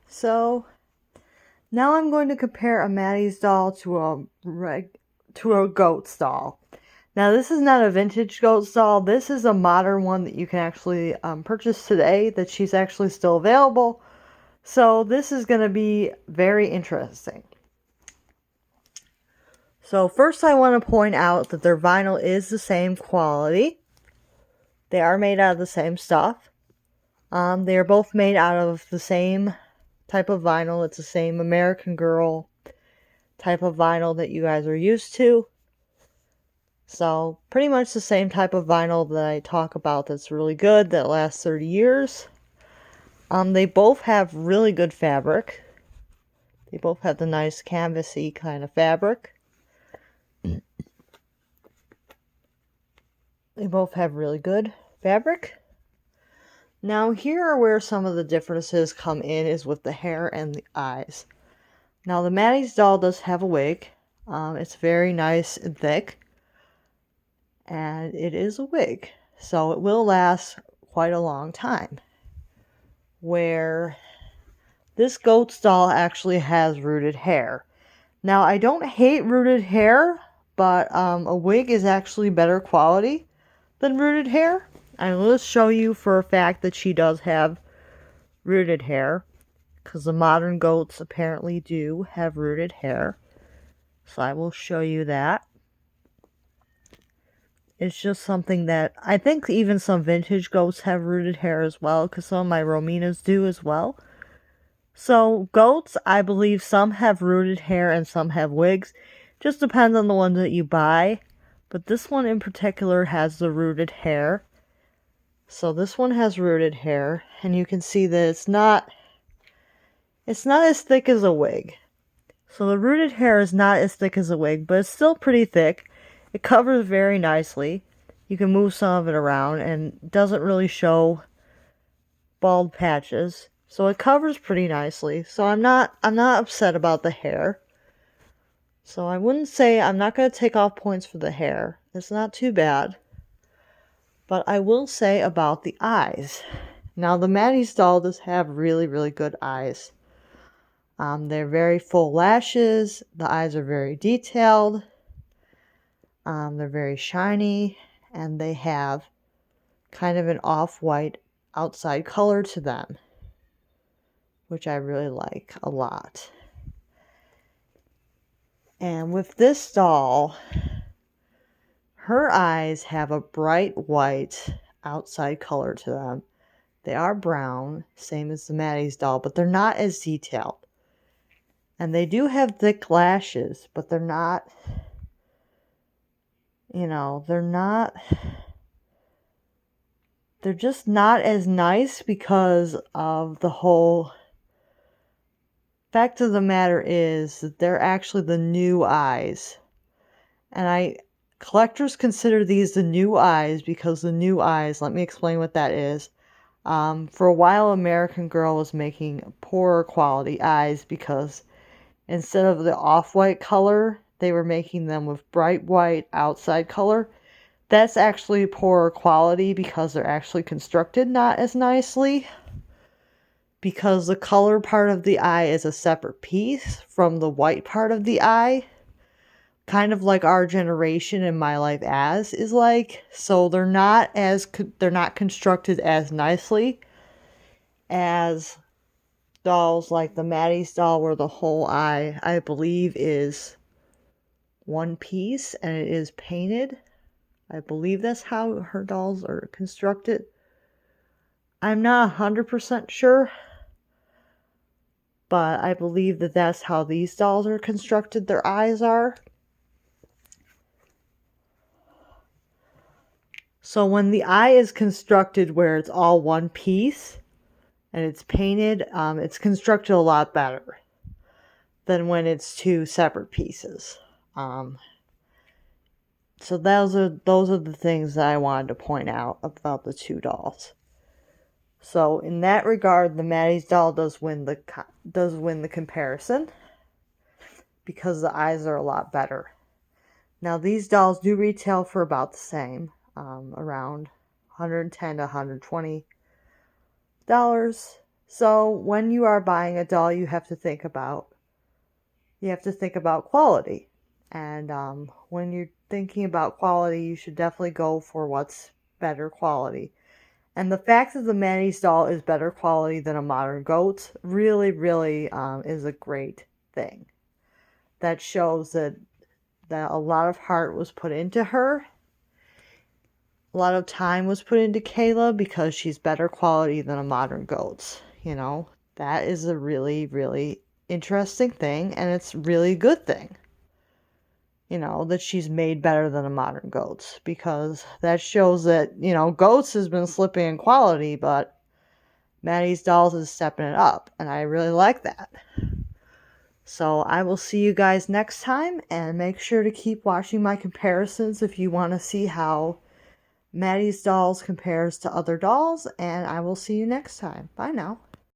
So now I'm going to compare a Maddie's doll to a gotz doll. Now this is not a vintage gotz doll. This is a modern one that you can actually purchase today. That she's actually still available. So this is going to be very interesting. So first I want to point out that their vinyl is the same quality. They are made out of the same stuff. They are both made out of the same type of vinyl. It's the same American Girl type of vinyl that you guys are used to. So pretty much the same type of vinyl that I talk about that's really good, that lasts 30 years. They both have really good fabric. They both have the nice canvasy kind of fabric. They both have really good fabric. Now here are where some of the differences come in, is with the hair and the eyes. Now the Maddie's doll does have a wig. It's very nice and thick. And it is a wig. So it will last quite a long time. Where this gotz doll actually has rooted hair. Now I don't hate rooted hair, but a wig is actually better quality than rooted hair. I will show you for a fact that she does have rooted hair, because the modern gotz apparently do have rooted hair. So I will show you that. It's just something that I think even some vintage gotz have rooted hair as well, because some of my Rominas do as well. So gotz, I believe some have rooted hair and some have wigs. Just depends on the one that you buy. But this one in particular has the rooted hair. So this one has rooted hair, and you can see that it's not as thick as a wig. So the rooted hair is not as thick as a wig, but it's still pretty thick. It covers very nicely. You can move some of it around and doesn't really show bald patches. So it covers pretty nicely. So I'm not upset about the hair. So I wouldn't say, I'm not going to take off points for the hair. It's not too bad. But I will say about the eyes. Now the Maddie's doll does have really, really good eyes. They're very full lashes. The eyes are very detailed. They're very shiny. And they have kind of an off-white outside color to them, which I really like a lot. And with this doll, her eyes have a bright white outside color to them. They are brown, same as the Maddie's doll, but they're not as detailed. And they do have thick lashes, but they're not, they're just not as nice, because of the whole fact of the matter is that they're actually the new eyes. And collectors consider these the new eyes because the new eyes, let me explain what that is. For a while, American Girl was making poorer quality eyes because instead of the off-white color, they were making them with bright white outside color. That's actually poorer quality because they're actually constructed not as nicely. Because the color part of the eye is a separate piece from the white part of the eye. Kind of like our generation in My Life As is like. So they're not constructed as nicely as dolls like the Maddie's doll, where the whole eye, I believe, is one piece and it is painted. I believe that's how her dolls are constructed. I'm not 100% sure, but I believe that that's how these dolls are constructed. Their eyes are. So when the eye is constructed where it's all one piece and it's painted, it's constructed a lot better than when it's two separate pieces. So those are the things that I wanted to point out about the two dolls. So in that regard, the Maddie's doll does win the comparison because the eyes are a lot better. Now these dolls do retail for about the same, around $110 to $120. So when you are buying a doll, you have to think about quality. And when you're thinking about quality, you should definitely go for what's better quality. And the fact that the Maddies doll is better quality than a modern gotz really, really is a great thing. That shows that a lot of heart was put into her. A lot of time was put into Kayla because she's better quality than a modern gotz. You know, that is a really, really interesting thing, and it's really good thing. You know, that she's made better than a modern gotz, because that shows that, you know, gotz has been slipping in quality, but Maddies Dollz is stepping it up, and I really like that. So I will see you guys next time, and make sure to keep watching my comparisons if you want to see how Maddies Dollz compares to other dolls, and I will see you next time. Bye now.